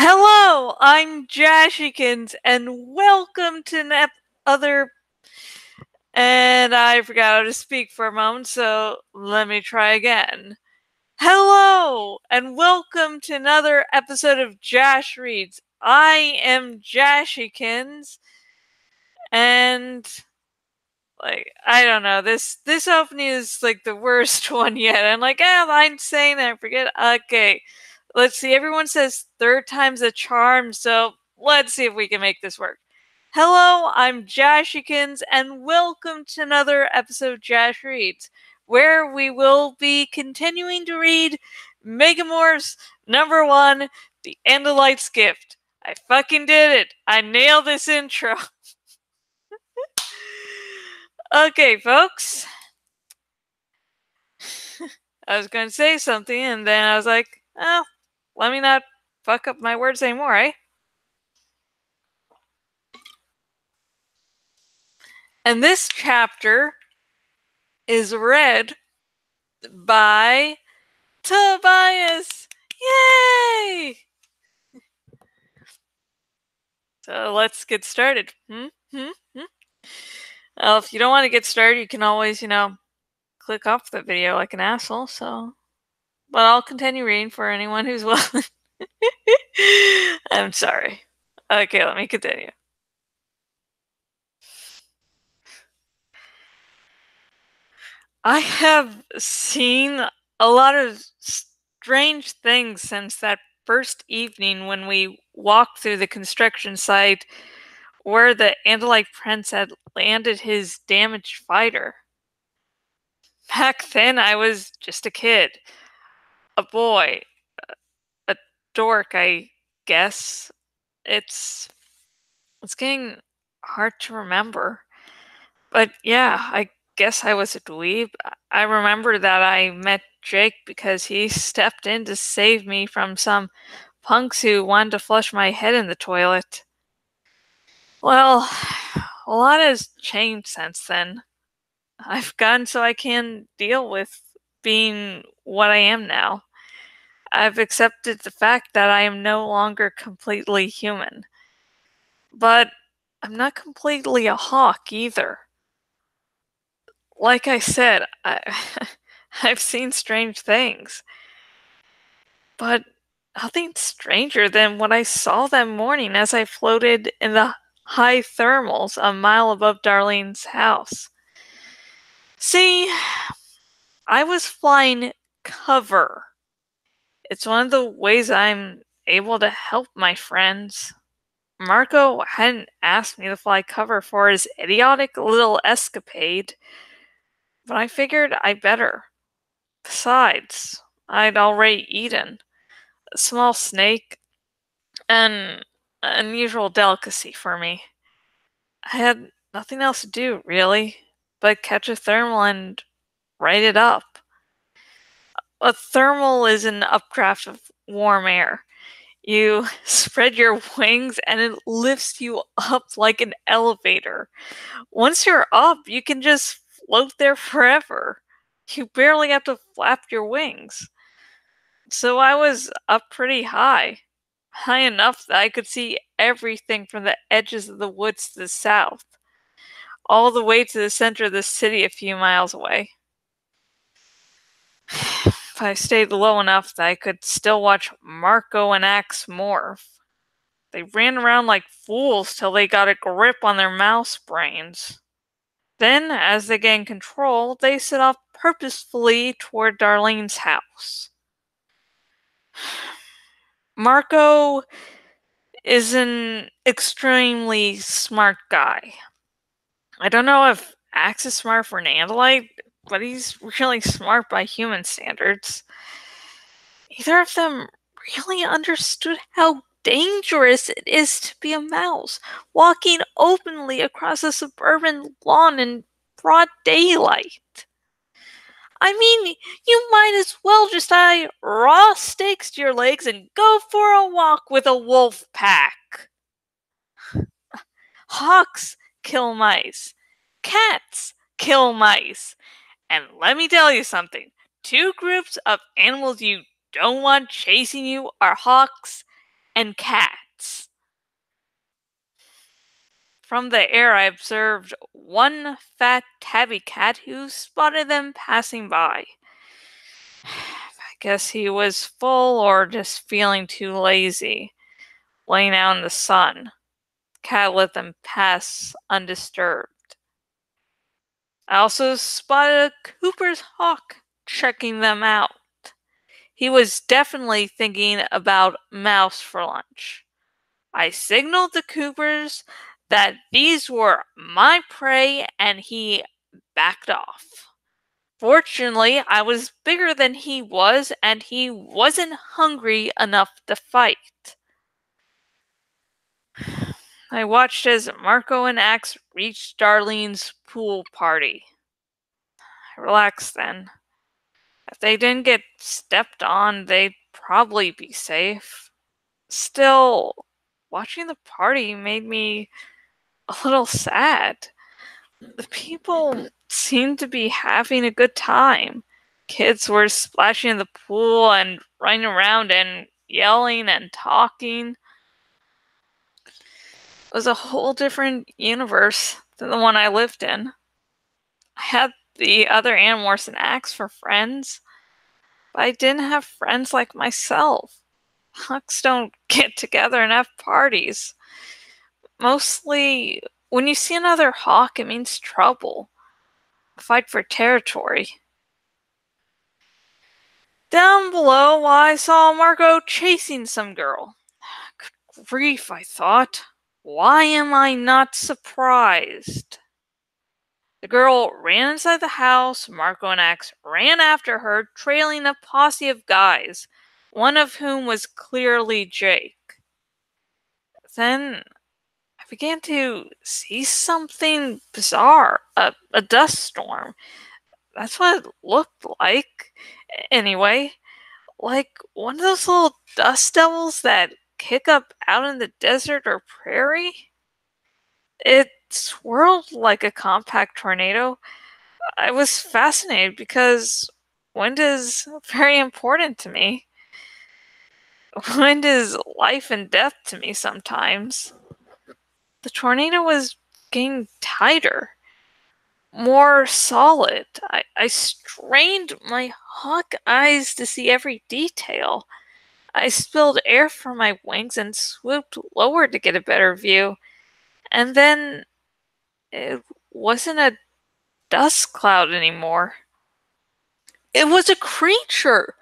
Hello, I'm Jashikins, and welcome to other. And I forgot how to speak for a moment, so let me try again. Hello, and welcome to another episode of Jash Reads. I am Jashikins, and I don't know, this opening is like the worst one yet. I'm like, I'm saying I forget. Okay, let's see. Everyone says third time's a charm, so let's see if we can make this work. Hello, I'm Jashikins, and welcome to another episode of Jash Reads, where we will be continuing to read Megamorphs #1, The Andalite's Gift. I fucking did it! I nailed this intro! Okay, folks. I was going to say something, and then I was like, oh, let me not fuck up my words anymore, eh? And this chapter is read by Tobias! Yay! So let's get started. Well, if you don't want to get started, you can always, click off the video like an asshole, so... But I'll continue reading for anyone who's willing. I'm sorry. Okay, let me continue. I have seen a lot of strange things since that first evening when we walked through the construction site where the Andalite prince had landed his damaged fighter. Back then, I was just a kid. A boy. A dork, I guess. It's getting hard to remember. But yeah, I guess I was a dweeb. I remember that I met Jake because he stepped in to save me from some punks who wanted to flush my head in the toilet. Well, a lot has changed since then. I've gotten so I can deal with being what I am now. I've accepted the fact that I am no longer completely human. But I'm not completely a hawk either. Like I said, I've seen strange things. But nothing stranger than what I saw that morning as I floated in the high thermals a mile above Darlene's house. See, I was flying cover. It's one of the ways I'm able to help my friends. Marco hadn't asked me to fly cover for his idiotic little escapade, but I figured I better. Besides, I'd already eaten a small snake, an unusual delicacy for me. I had nothing else to do, really, but catch a thermal and write it up. A thermal is an updraft of warm air. You spread your wings and it lifts you up like an elevator. Once you're up, you can just float there forever. You barely have to flap your wings. So I was up pretty high. High enough that I could see everything from the edges of the woods to the south, all the way to the center of the city a few miles away. If I stayed low enough that I could still watch Marco and Axe morph. They ran around like fools till they got a grip on their mouse brains. Then, as they gained control, they set off purposefully toward Darlene's house. Marco is an extremely smart guy. I don't know if Axe is smart for an Andalite, but he's really smart by human standards. Neither of them really understood how dangerous it is to be a mouse, walking openly across a suburban lawn in broad daylight. I mean, you might as well just tie raw stakes to your legs and go for a walk with a wolf pack. Hawks kill mice. Cats kill mice. And let me tell you something. Two groups of animals you don't want chasing you are hawks and cats. From the air, I observed one fat tabby cat who spotted them passing by. I guess he was full or just feeling too lazy, laying out in the sun. Cat let them pass undisturbed. I also spotted a Cooper's hawk checking them out. He was definitely thinking about mouse for lunch. I signaled the Coopers that these were my prey and he backed off. Fortunately, I was bigger than he was and he wasn't hungry enough to fight. I watched as Marco and Axe reached Darlene's pool party. I relaxed then. If they didn't get stepped on, they'd probably be safe. Still, watching the party made me a little sad. The people seemed to be having a good time. Kids were splashing in the pool and running around and yelling and talking. It was a whole different universe than the one I lived in. I had the other Animorphs and Axe for friends, but I didn't have friends like myself. Hawks don't get together and have parties. Mostly, when you see another hawk, it means trouble. A fight for territory. Down below, I saw Marco chasing some girl. Good grief, I thought. Why am I not surprised? The girl ran inside the house. Marco and Axe ran after her, trailing a posse of guys, one of whom was clearly Jake. Then I began to see something bizarre. A dust storm. That's what it looked like. Anyway, like one of those little dust devils that kick up out in the desert or prairie. It swirled like a compact tornado. I was fascinated because wind is very important to me. Wind is life and death to me sometimes. The tornado was getting tighter, more solid. I strained my hawk eyes to see every detail. I spilled air from my wings and swooped lower to get a better view. And then it wasn't a dust cloud anymore. It was a creature!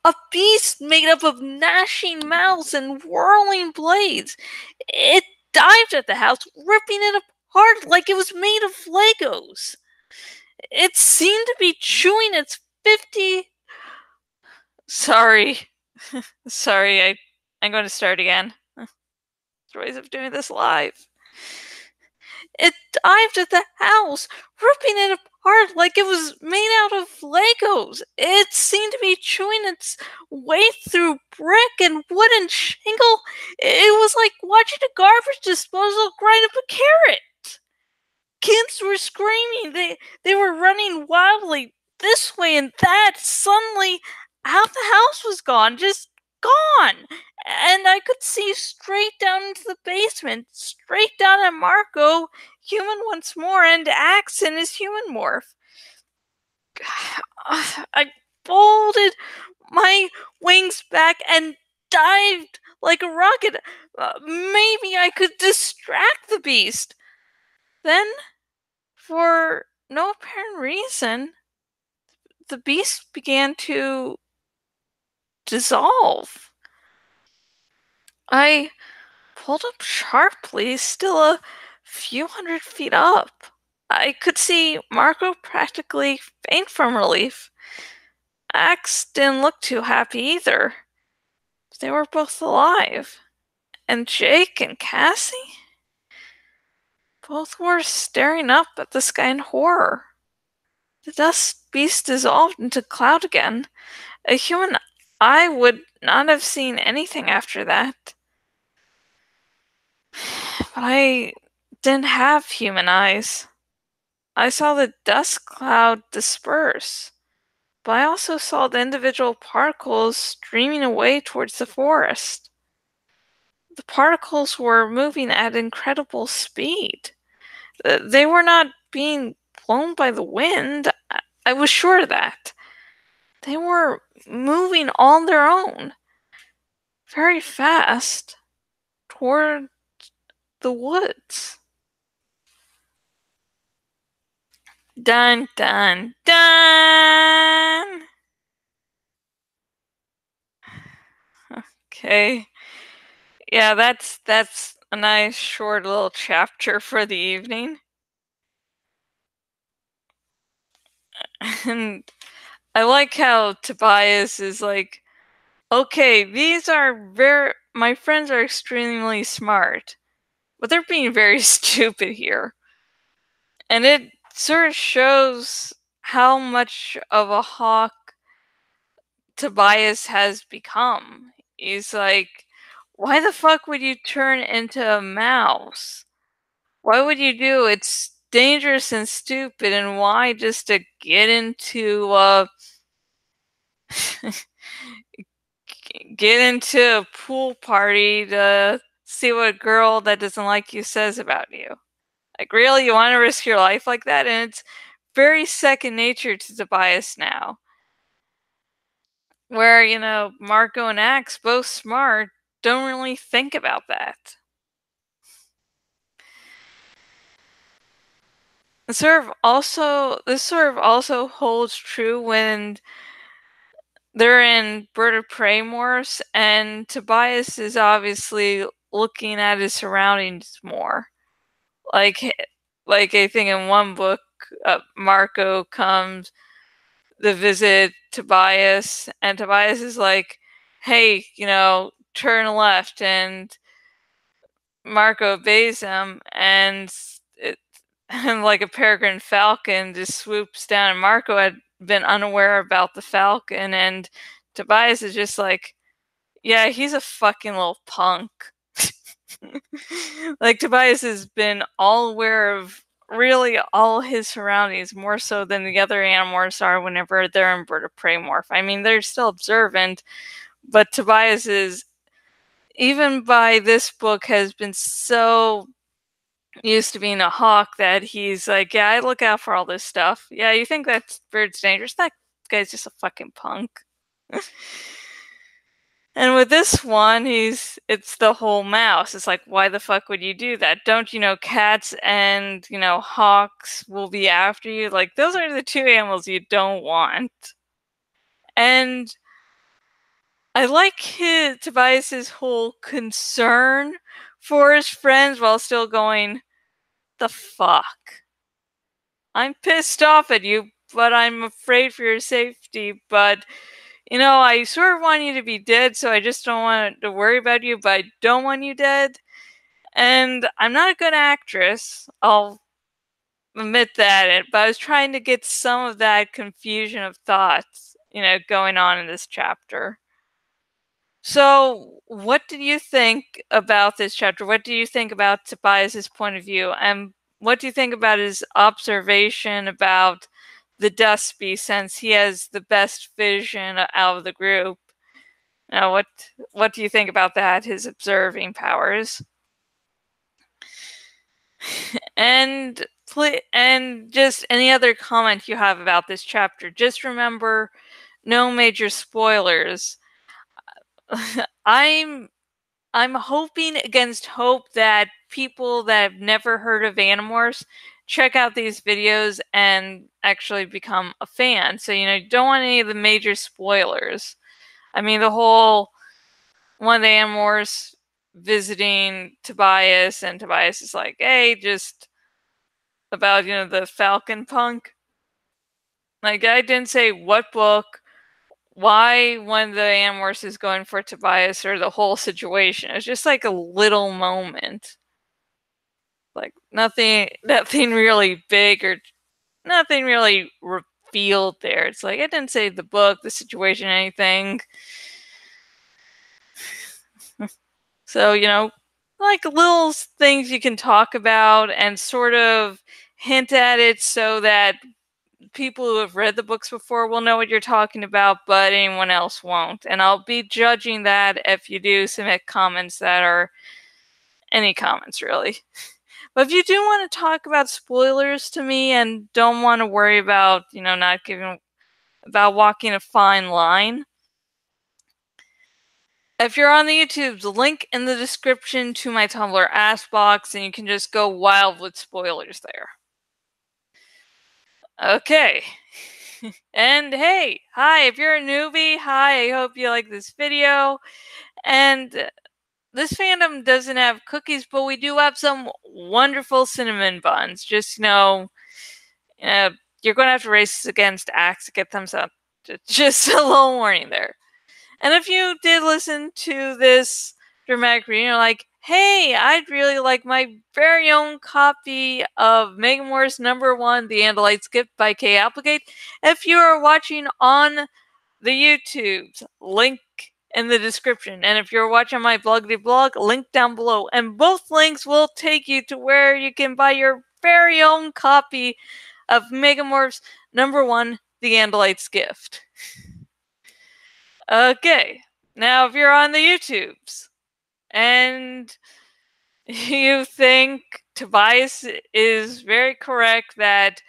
A beast made up of gnashing mouths and whirling blades. It dived at the house, ripping it apart like it was made of Legos. It seemed to be chewing its 50. Sorry. I'm going to start again. Joys of doing this live. It dived at the house, ripping it apart like it was made out of Legos. It seemed to be chewing its way through brick and wood and shingle. It was like watching a garbage disposal grind up a carrot. Kids were screaming. They were running wildly this way and that. Suddenly, half the house was gone, just gone. And I could see straight down into the basement, straight down at Marco, human once more, and Axe in his human morph. I folded my wings back and dived like a rocket. Maybe I could distract the beast. Then, for no apparent reason, the beast began to dissolve. I pulled up sharply, still a few hundred feet up. I could see Marco practically faint from relief. Axe didn't look too happy either. They were both alive. And Jake and Cassie? Both were staring up at the sky in horror. The dust beast dissolved into cloud again. A human eye would not have seen anything after that. But I didn't have human eyes. I saw the dust cloud disperse, but I also saw the individual particles streaming away towards the forest. the particles were moving at incredible speed. They were not being blown by the wind. I was sure of that. They were moving on their own, very fast, toward the woods. Dun dun dun! Okay. Yeah, that's a nice short little chapter for the evening. And I like how Tobias is like, okay, my friends are extremely smart, but they're being very stupid here. And it sort of shows how much of a hawk Tobias has become. He's like, why the fuck would you turn into a mouse? Why would you do it? It's dangerous and stupid, and why just to get into a pool party to see what a girl that doesn't like you says about you? Like, really, you want to risk your life like that? And it's very second nature to Tobias now, where Marco and Axe, both smart, don't really think about that. This sort of also holds true when they're in Bird of Prey morphs, and Tobias is obviously looking at his surroundings more. Like, I think in one book, Marco comes to visit Tobias, and Tobias is like, "Hey, turn left," and Marco obeys him, and and like a peregrine falcon just swoops down, and Marco had been unaware about the falcon, and Tobias is just like, yeah, he's a fucking little punk. Like, Tobias has been all aware of really all his surroundings, more so than the other Animorphs are whenever they're in Bird of Prey morph. I mean, they're still observant, but Tobias is, even by this book, has been so used to being a hawk that he's like, yeah, I look out for all this stuff. Yeah, you think that bird's dangerous? That guy's just a fucking punk. And with this one, it's the whole mouse. It's like, why the fuck would you do that? Don't you know cats and, hawks will be after you? Like, those are the two animals you don't want. And I like Tobias's whole concern for his friends while still going, the fuck? I'm pissed off at you, but I'm afraid for your safety, but I sort of want you to be dead, so I just don't want to worry about you, but I don't want you dead. And I'm not a good actress, I'll admit that, but I was trying to get some of that confusion of thoughts, going on in this chapter. So, what did you think about this chapter? What do you think about Tobias's point of view? And what do you think about his observation about the Dustby, since he has the best vision out of the group? Now, what do you think about that, his observing powers? And just any other comment you have about this chapter. Just remember, no major spoilers. I'm hoping against hope that people that have never heard of Animorphs check out these videos and actually become a fan. So, you don't want any of the major spoilers. I mean, the whole one of the Animorphs visiting Tobias, and Tobias is like, hey, just about, the Falcon Punk. Like, I didn't say what book, why when the Animorphs is going for Tobias, or the whole situation. It's just like a little moment. Like, nothing really big, or nothing really revealed there. It's like, I didn't say the book, the situation, anything. So, like little things you can talk about and sort of hint at it so that people who have read the books before will know what you're talking about, but anyone else won't. And I'll be judging that if you do submit comments that are any comments, really. But if you do want to talk about spoilers to me and don't want to worry about, not giving, about walking a fine line, if you're on the YouTube, the link in the description to my Tumblr Ask Box, and you can just go wild with spoilers there. Okay. And hey, hi, if you're a newbie, hi, I hope you like this video. And this fandom doesn't have cookies, but we do have some wonderful cinnamon buns. Just, you're going to have to race against Axe to get thumbs up. Just a little warning there. And if you did listen to this dramatic reading, you're like, hey, I'd really like my very own copy of Megamorphs #1, The Andalite Gift by Kay Applegate. If you are watching on the YouTube, link in the description. And if you're watching my blog, link down below. And both links will take you to where you can buy your very own copy of Megamorphs #1, The Andalite's Gift. Okay, now if you're on the YouTubes and you think Tobias is very correct that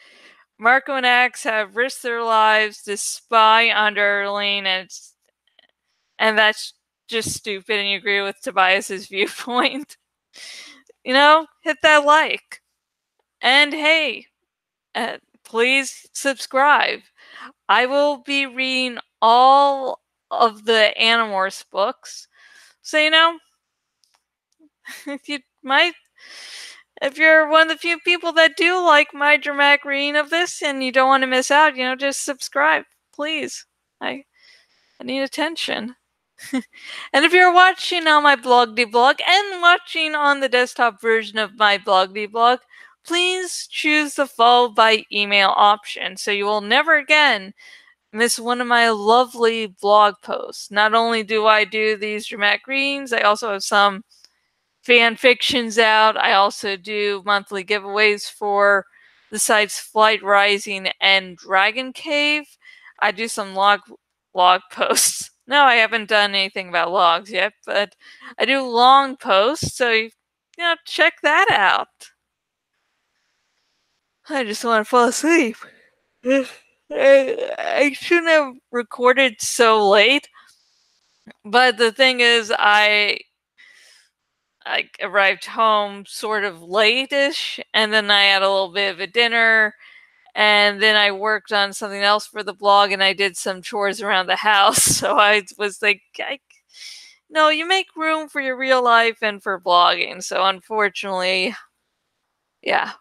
Marco and Axe have risked their lives to spy on Darlene, and that's just stupid, and you agree with Tobias's viewpoint, hit that like. And hey, please subscribe. I will be reading all of the Animorphs books. So, if you're one of the few people that do like my dramatic reading of this and you don't want to miss out, just subscribe, please. I need attention. And if you're watching on my blog and watching on the desktop version of my blog, please choose the follow by email option so you will never again miss one of my lovely blog posts. Not only do I do these dramatic readings, I also have some fan fictions out. I also do monthly giveaways for the sites Flight Rising and Dragon Cave. I do some log posts. No, I haven't done anything about logs yet, but I do long posts, so check that out. I just want to fall asleep. I shouldn't have recorded so late, but the thing is, I arrived home sort of late-ish, and then I had a little bit of a dinner, and then I worked on something else for the blog, and I did some chores around the house. So I was like, no, you make room for your real life and for blogging. So unfortunately, yeah.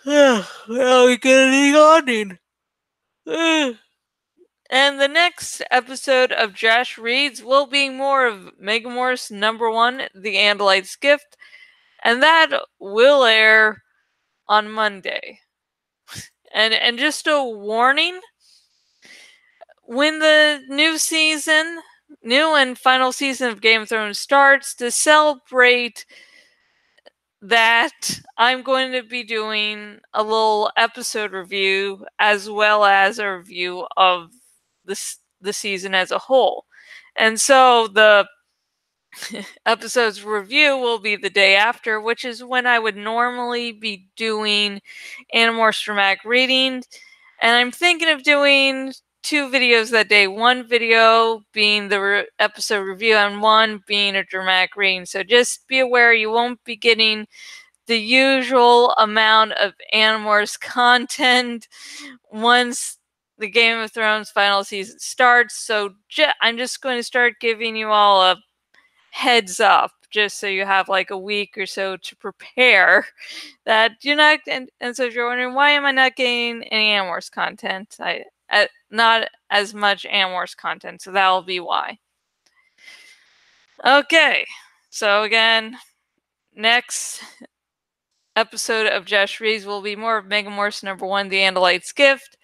Well, we get any yawning. And the next episode of Jash Reads will be more of Megamorphs #1, The Andalite's Gift, and that will air on Monday. And just a warning, when the new and final season of Game of Thrones starts, to celebrate that, I'm going to be doing a little episode review as well as a review of the season as a whole. And so the episode's review will be the day after, which is when I would normally be doing Animorphs dramatic reading. And I'm thinking of doing 2 videos that day. One video being the episode review and one being a dramatic reading. So just be aware you won't be getting the usual amount of Animorphs content once the Game of Thrones final season starts. So I'm just going to start giving you all a heads up, just so you have like a week or so to prepare. That you're not, and so if you're wondering why am I not getting any Animorphs content, not as much Animorphs content, so that'll be why. Okay, so again, next episode of Jash Reads will be more of Megamorphs #1, The Andalite's Gift.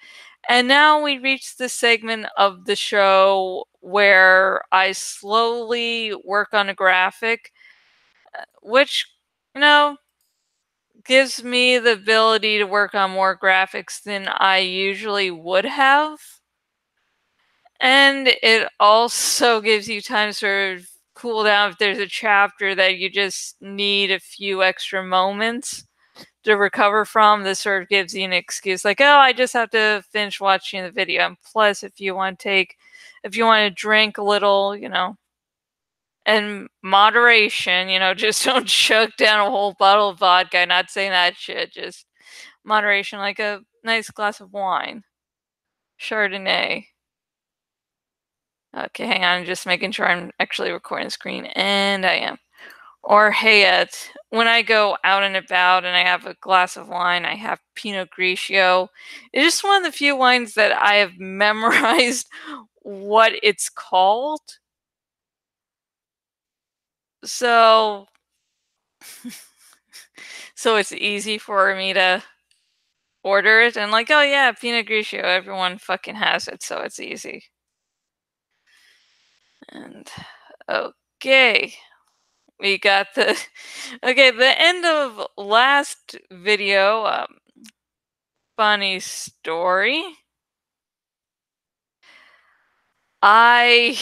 And now we reach the segment of the show where I slowly work on a graphic, which, gives me the ability to work on more graphics than I usually would have. And it also gives you time to sort of cool down if there's a chapter that you just need a few extra moments to recover from. This sort of gives you an excuse like, oh, I just have to finish watching the video. And plus, if you want to drink a little, in moderation, just don't chug down a whole bottle of vodka. Not saying that shit, just moderation, like a nice glass of wine. Chardonnay. Okay, hang on, just making sure I'm actually recording the screen, and I am. Or hey, when I go out and about and I have a glass of wine, I have Pinot Grigio. It's just one of the few wines that I have memorized what it's called. So, so it's easy for me to order it and like, oh yeah, Pinot Grigio, everyone fucking has it, so it's easy. And okay. We got the the end of last video. Funny story. I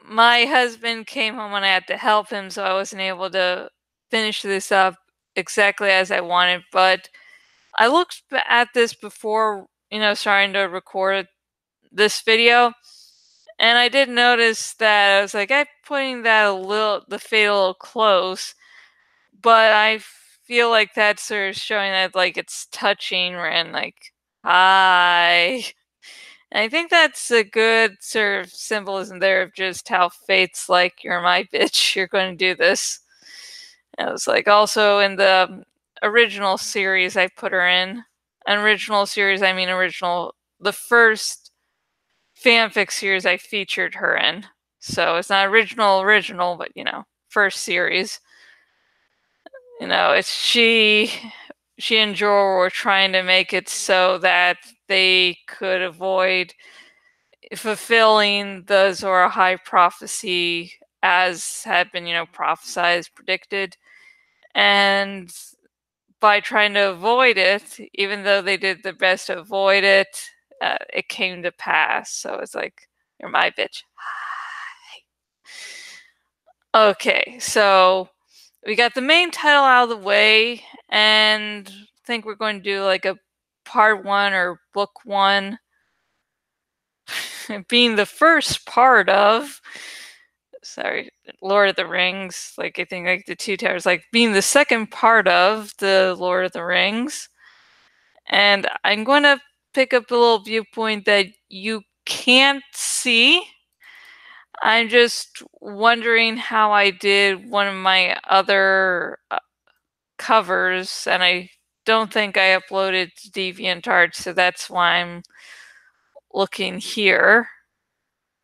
my husband came home and I had to help him, so I wasn't able to finish this up exactly as I wanted. But I looked at this before, starting to record this video, and I did notice that I was like, I'm putting that the fade a little close. But I feel like that's sort of showing that like it's touching and like hi. And I think that's a good sort of symbolism there of just how fate's like, you're my bitch, you're going to do this. And it was like also in the original series I put her in. An original series, I mean the first fanfic series I featured her in. So it's not original, but first series. It's she and Jorah were trying to make it so that they could avoid fulfilling the Azor Ahai prophecy as had been, prophesized, predicted. And by trying to avoid it, even though they did their best to avoid it, it came to pass. So it's like, you're my bitch. Okay, so we got the main title out of the way, and I think we're going to do like a part 1 or book 1 being the first part of Lord of the Rings, like I think like the Two Towers, like being the second part of the Lord of the Rings. And I'm going to pick up a little viewpoint that you can't see. I'm just wondering how I did one of my other covers, and I don't think I uploaded to DeviantArt, so that's why I'm looking here.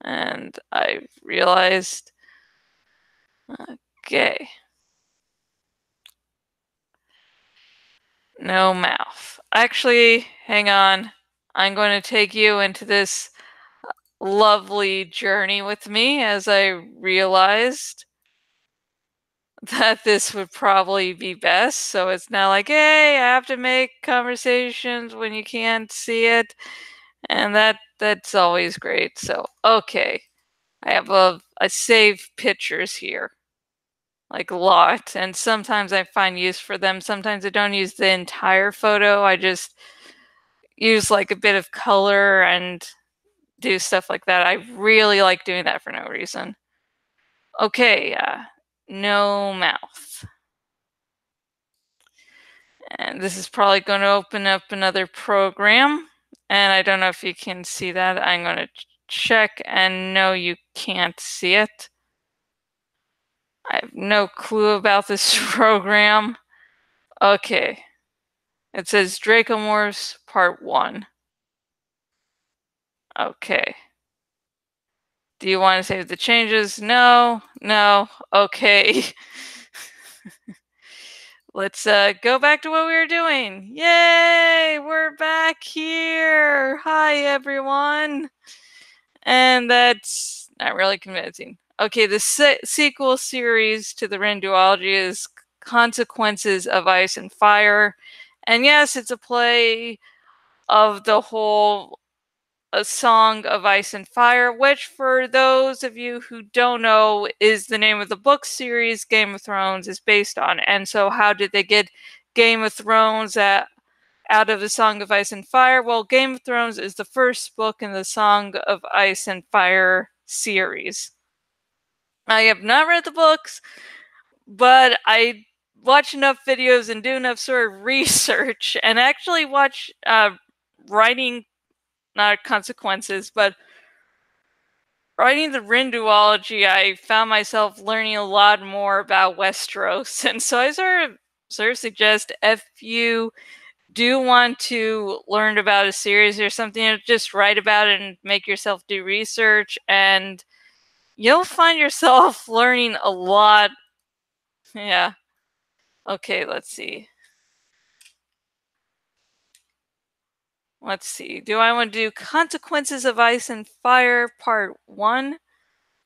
And I realized, okay, no mouth. Actually, hang on. I'm going to take you into this lovely journey with me as I realized that this would probably be best. So it's not like, hey, I have to make conversations when you can't see it. And that's always great. So, okay. I have I save pictures here. Like a lot. And sometimes I find use for them. Sometimes I don't use the entire photo. I just use like a bit of color and do stuff like that. I really like doing that for no reason. Okay, no mouth. And this is probably going to open up another program. And I don't know if you can see that. I'm going to check, and no, you can't see it. I have no clue about this program. Okay. It says Dracomorphs Part 1. Okay. Do you want to save the changes? No. No. Okay. Let's go back to what we were doing. Yay! We're back here. Hi, everyone. And that's not really convincing. Okay, the sequel series to the Ren duology is Consequences of Ice and Fire. And yes, it's a play of the whole A Song of Ice and Fire, which, for those of you who don't know, is the name of the book series Game of Thrones is based on. And so, how did they get Game of Thrones out of The Song of Ice and Fire? Well, Game of Thrones is the first book in the Song of Ice and Fire series. I have not read the books, but I watch enough videos and do enough sort of research and actually watch writing, not consequences, but writing the Rin duology. I found myself learning a lot more about Westeros, and so I sort of suggest, if you do want to learn about a series or something, just write about it and make yourself do research, and you'll find yourself learning a lot. Yeah. Okay, let's see. Let's see. Do I want to do Consequences of Ice and Fire Part 1?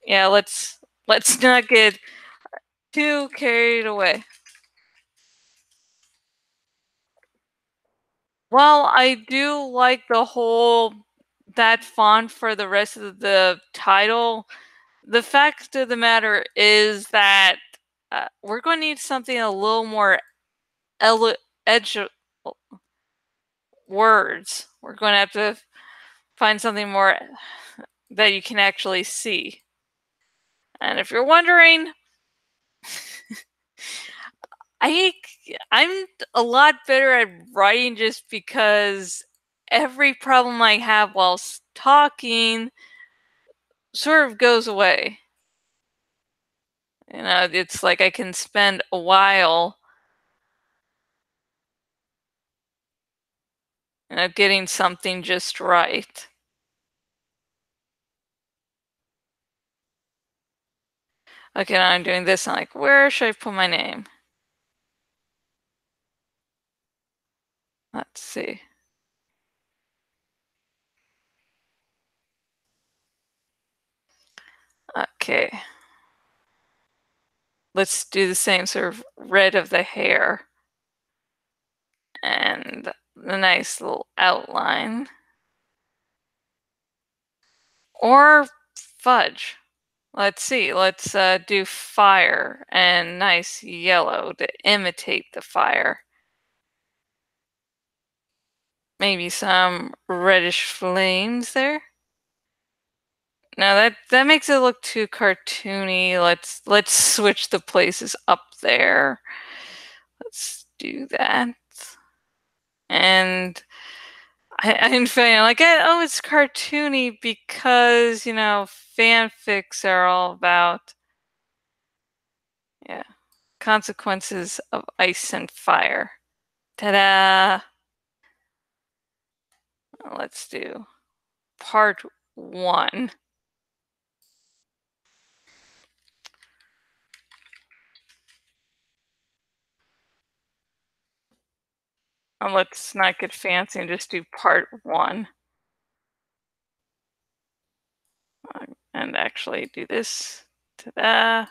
Yeah, let's not get too carried away. Well, I do like that font for the rest of the title. The fact of the matter is that we're going to need something a little more edge words. We're going to have to find something more that you can actually see. And if you're wondering, I I'm a lot better at writing just because every problem I have while talking sort of goes away. It's like I can spend a while, getting something just right. Okay, now I'm doing this. I'm like, where should I put my name? Let's see. Okay. Let's do the same sort of red of the hair and the nice little outline. Or fudge. Let's see. Let's do fire and nice yellow to imitate the fire. Maybe some reddish flames there. No, that makes it look too cartoony. Let's switch the places up there. Let's do that. And I'm feeling like, oh, it's cartoony because fanfics are all about, yeah, consequences of ice and fire. Ta-da! Let's do part 1. Let's not get fancy and just do part 1. And actually do this. Ta-da!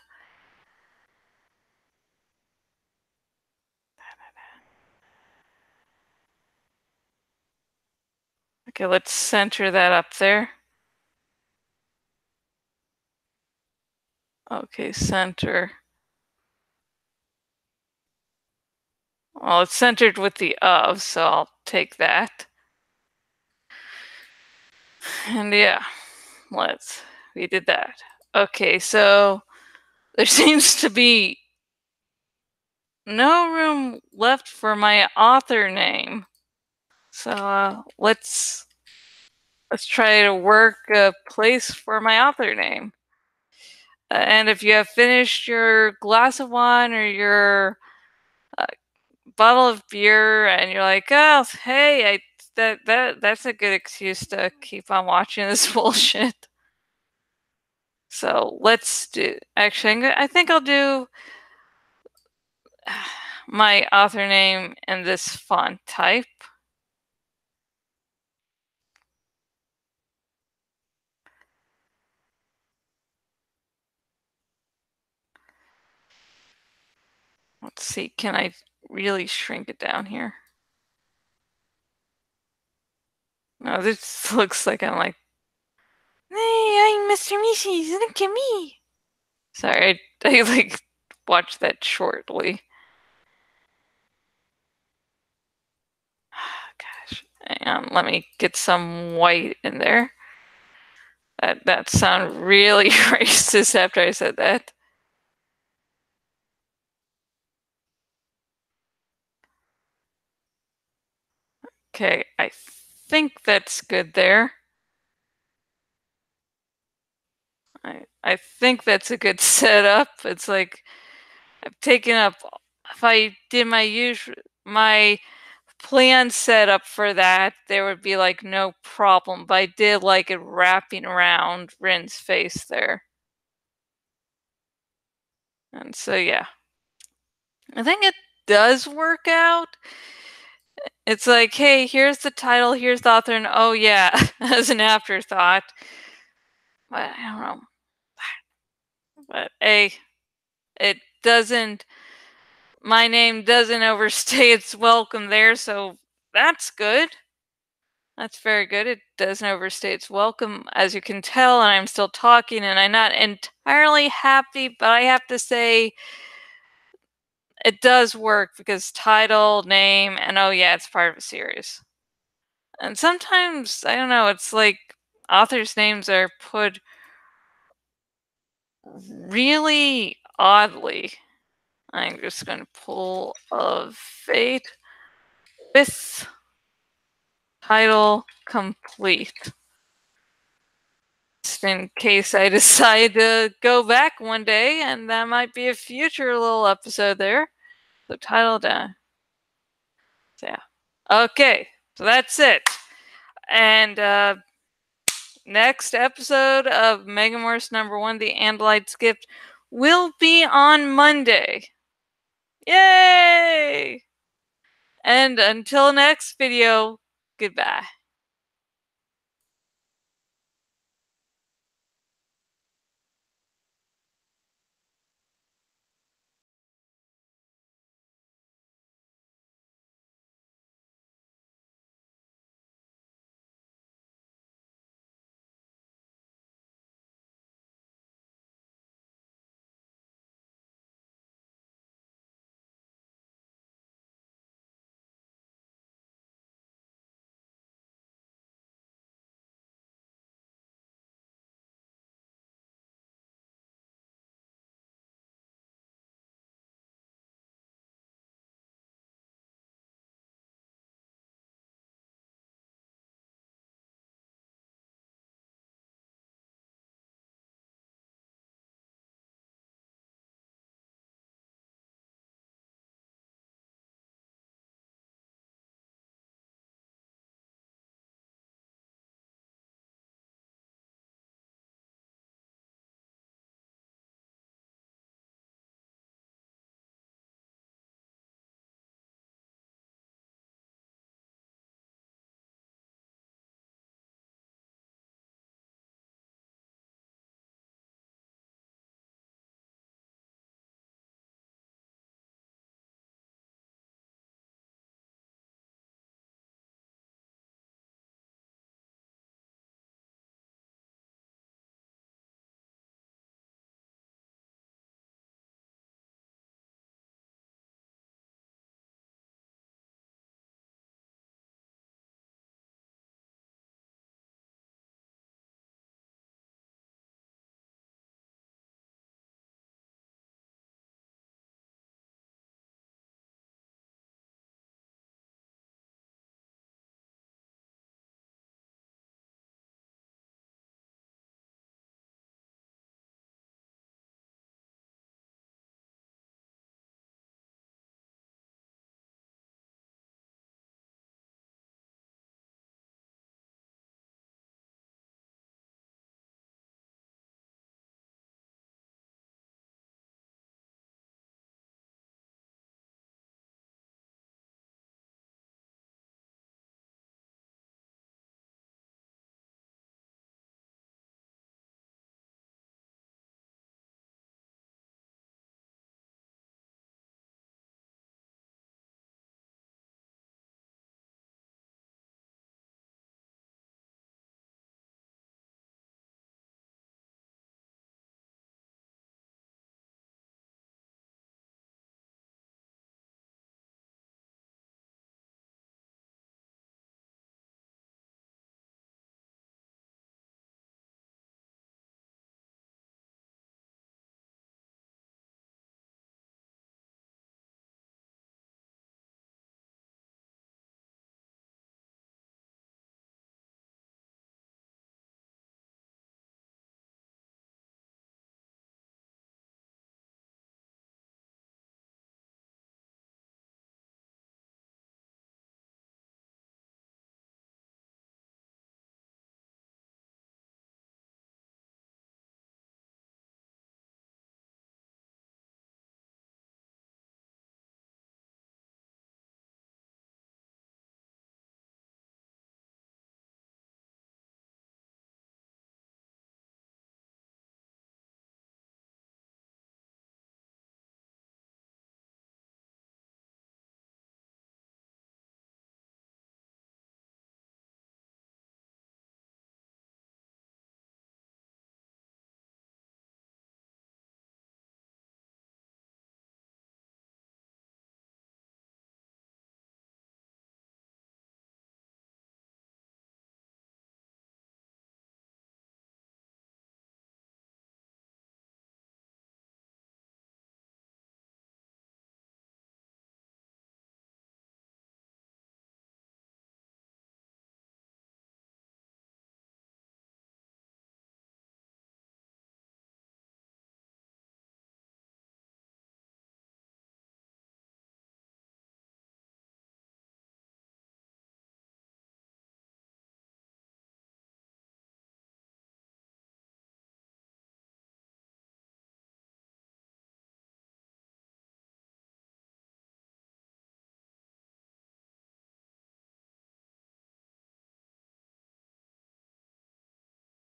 Okay, let's center that up there. Okay, center. Well, it's centered with the of, so I'll take that. And yeah, we did that. Okay, so there seems to be no room left for my author name. So let's try to work a place for my author name. And if you have finished your glass of wine or your uh, bottle of beer, and you're like, oh, hey, that's a good excuse to keep on watching this bullshit. So let's do. Actually, I think I'll do my author name in this font type. Let's Let's see, can I really shrink it down here? No, this looks like I'm like, hey, I'm Mr. Mrs. Look at me. Sorry, I like watched that shortly. Gosh, hang on, let me get some white in there. That sounded really racist after I said that. Okay, I think that's good there. I think that's a good setup. It's like I've taken up. If I did my plan setup for that, there would be like no problem. But I did like it wrapping around Rin's face there, and so yeah, I think it does work out. It's like, hey, here's the title, here's the author, and oh yeah, as an afterthought. But I don't know. But it doesn't. My name doesn't overstay its welcome there, so that's good. That's very good. It doesn't overstay its welcome, as you can tell, and I'm still talking, and I'm not entirely happy, but I have to say it does work because title, name, and oh yeah, it's part of a series. And sometimes, I don't know, it's like authors' names are put really oddly. I'm just going to pull of fate with title complete. Just in case I decide to go back one day, and that might be a future little episode there. So title down. So yeah. Okay, so that's it. And next episode of Megamorphs #1, The Andalite Gift, will be on Monday. Yay! And until next video, goodbye.